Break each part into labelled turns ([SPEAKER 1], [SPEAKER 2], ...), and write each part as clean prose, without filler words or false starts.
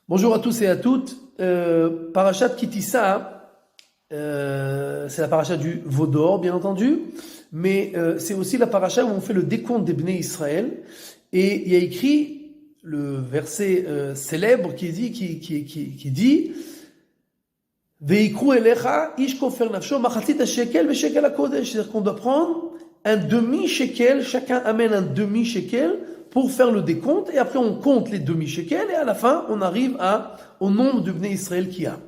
[SPEAKER 1] Bonjour à tous et à toutes. Parashat Kitissa, c'est la paracha du veau d'or, bien entendu, mais c'est aussi la paracha où on fait le décompte des Bnei Israël. Et il y a écrit le verset célèbre qui dit Veikru elecha ish kofer nafsho machatzit shekel veshekel hakodesh. C'est-à-dire qu'on doit prendre un demi-shekel, chacun amène un demi-shekel pour faire le décompte, et après on compte les demi-shekels, et à la fin, on arrive au nombre de Bnei Israël qu'il y a.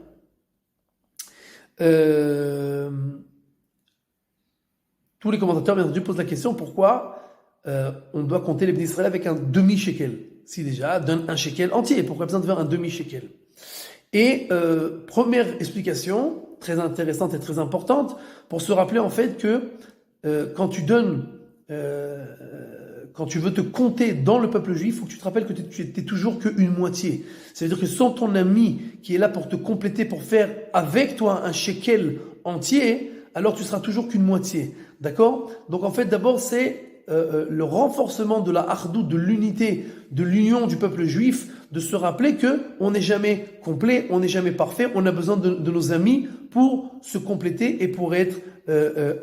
[SPEAKER 1] Tous les commentateurs, bien entendu, posent la question, pourquoi on doit compter les Bnei Israël avec un demi-shekel? Si déjà, donne un shekel entier, pourquoi besoin de faire un demi-shekel? Et première explication, très intéressante et très importante, pour se rappeler en fait que quand tu donnes... quand tu veux te compter dans le peuple juif, il faut que tu te rappelles que tu n'es toujours qu'une moitié. C'est-à-dire que sans ton ami qui est là pour te compléter, pour faire avec toi un shekel entier, alors tu seras toujours qu'une moitié. D'accord? Donc en fait, d'abord, c'est le renforcement de la hardout, de l'unité, de l'union du peuple juif, de se rappeler que on n'est jamais complet, on n'est jamais parfait, on a besoin de nos amis pour se compléter et pour être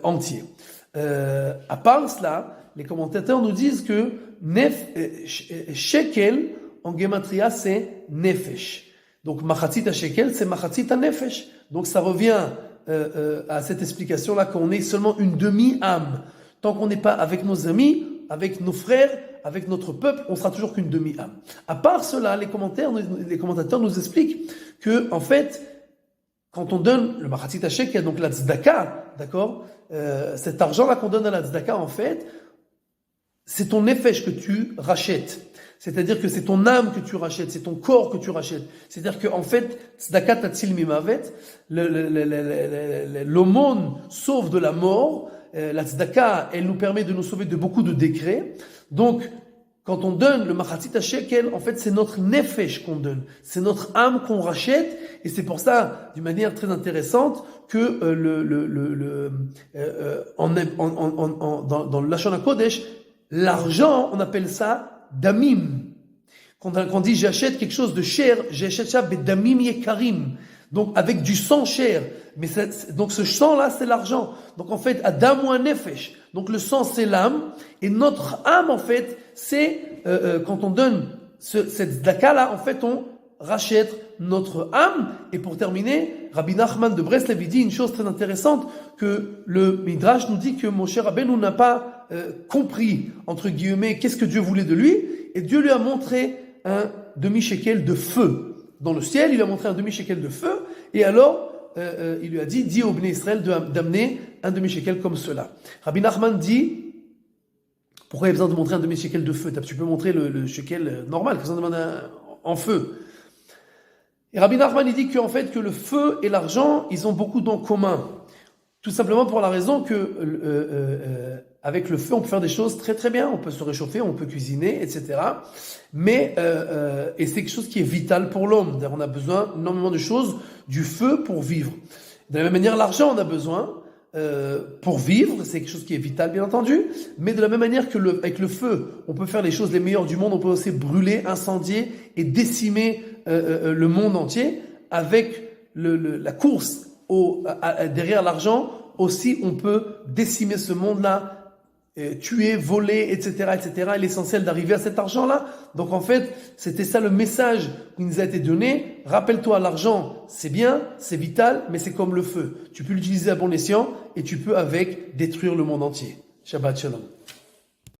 [SPEAKER 1] entier. À part cela, les commentateurs nous disent que shekel en gematria c'est nefesh. Donc machatzit à shekel c'est machatzit à nefesh. Donc ça revient à cette explication là qu'on est seulement une demi-âme. Tant qu'on n'est pas avec nos amis, avec nos frères, avec notre peuple, on sera toujours qu'une demi-âme. À part cela, les commentateurs nous expliquent que en fait, quand on donne le machatzit à shekel, donc la tzedaka, d'accord, cet argent-là qu'on donne à la tzedaka, en fait, c'est ton nefesh que tu rachètes. C'est-à-dire que c'est ton âme que tu rachètes, c'est ton corps que tu rachètes. C'est-à-dire qu'en fait, tzedaka tatzil mimavet, l'aumône sauve de la mort. La tzedaka, elle nous permet de nous sauver de beaucoup de décrets. Donc, quand on donne le machatzit shekel, en fait, c'est notre nefesh qu'on donne. C'est notre âme qu'on rachète. Et c'est pour ça, d'une manière très intéressante, que dans le Lashon HaKodesh, l'argent, on appelle ça damim. Quand on dit j'achète quelque chose de cher, j'achète ça bedamim yekarim. Donc avec du sang cher. Mais donc ce sang-là, c'est l'argent. Donc en fait, adam ou un nefesh. Donc le sang, c'est l'âme. Et notre âme, en fait, c'est quand on donne cette tzedaka-là, en fait, on rachète notre âme. Et pour terminer, Rabbi Nachman de Breslev dit une chose très intéressante, que le Midrash nous dit que Moshe Rabbeinu n'a pas compris, entre guillemets, qu'est-ce que Dieu voulait de lui, et Dieu lui a montré un demi-shekel de feu. Dans le ciel, il lui a montré un demi-shekel de feu, et alors, il lui a dit, dis au Bnei Israël d'amener un demi-shekel comme cela. Rabbi Nachman dit, pourquoi il y a besoin de montrer un demi-shekel de feu? Tu peux montrer le shekel normal, que ça demande en feu. Et Rabbi Nachman, il dit qu'en fait, que le feu et l'argent, ils ont beaucoup d'en commun. Tout simplement pour la raison que avec le feu, on peut faire des choses très très bien. On peut se réchauffer, on peut cuisiner, etc. Mais et c'est quelque chose qui est vital pour l'homme. On a besoin énormément de choses du feu pour vivre. De la même manière, l'argent, on a besoin pour vivre. C'est quelque chose qui est vital, bien entendu. Mais de la même manière que avec le feu, on peut faire les choses les meilleures du monde. On peut aussi brûler, incendier et décimer le monde entier. Avec la course derrière l'argent, aussi on peut décimer ce monde-là, tuer, voler, etc., etc. Et l'essentiel d'arriver à cet argent-là. Donc en fait, c'était ça le message qui nous a été donné. Rappelle-toi, l'argent, c'est bien, c'est vital, mais c'est comme le feu. Tu peux l'utiliser à bon escient et tu peux avec détruire le monde entier. Shabbat Shalom.